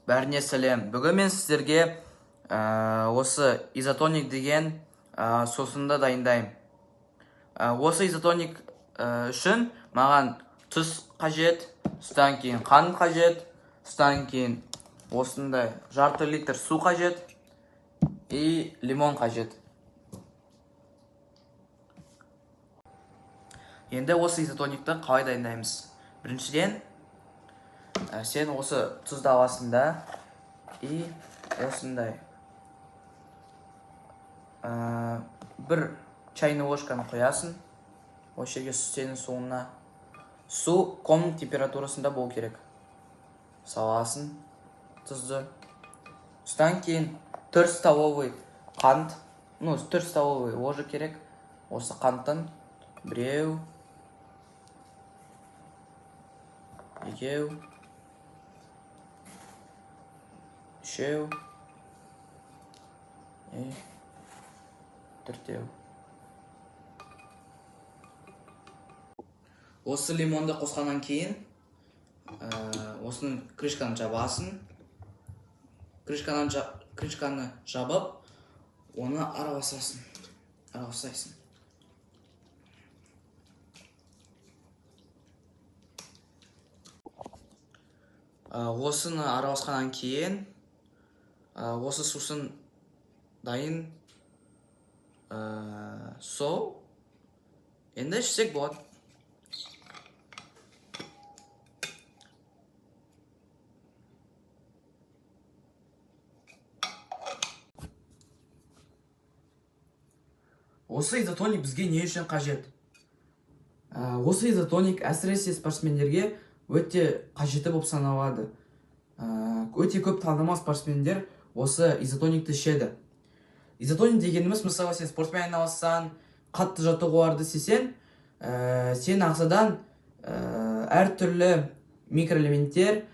Бәріне сәлем. Бүгін мен сіздерге осы изотоник деген сусынды дайындаймын. Осы изотоник үшін маған тұз қажет, содан кейін қант қажет, содан кейін осындай жарты литр су қажет и лимон қажет. Енді осы изотоникті қалай дайындаймыз? Біріншіден, сен осы тұзды аласың да, и осындай бір чайный ложканы қоясың. Осы жерге сенің суына. Су комнат температурасында болу керек. Саласың тұзды. Содан кейін 4 столовый қант, 4 столовый ложа керек. Осы қанттан біреу, екеу, үшеу, төртеу. Осы лимонды қосқаннан кейін осының крышканы жабасың. Крышканы жабып, оны араласасың. Осыны араласқаннан кейін осы сусын дайын сол. Енді ішсек болады. Осы изотоник бізге не үшін қажет? Осы изотоник әсіресе спортсмендерге өте қажеті болып саналады. Өте көп танымал спортсмендер осы изотоникті ішеді. Изотоник дегеніміз, мысалы, сен спортпен айналыссаң, қатты жаттығуларды істесең, сен ағзадан әртүрлі микроэлементтер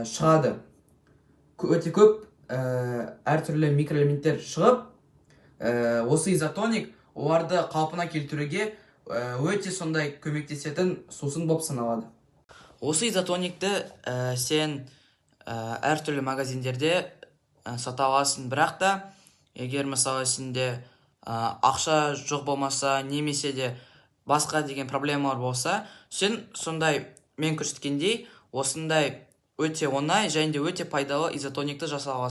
шығады. Өте көп әртүрлі микроэлементтер шығып, осы изотоник оларды қалпына келтіруге өте сондай көмектесетін сусын болып саналады. Осы изотоникті сен әртүрлі магазиндерде сата аласың, бірақ та егер мысалы сенде ақша жоқ болмаса, немесе де басқа деген проблемалар болса, сен сондай мен көрсеткендей осындай өте оңай және де өте пайдалы изотоникті жасай аласың.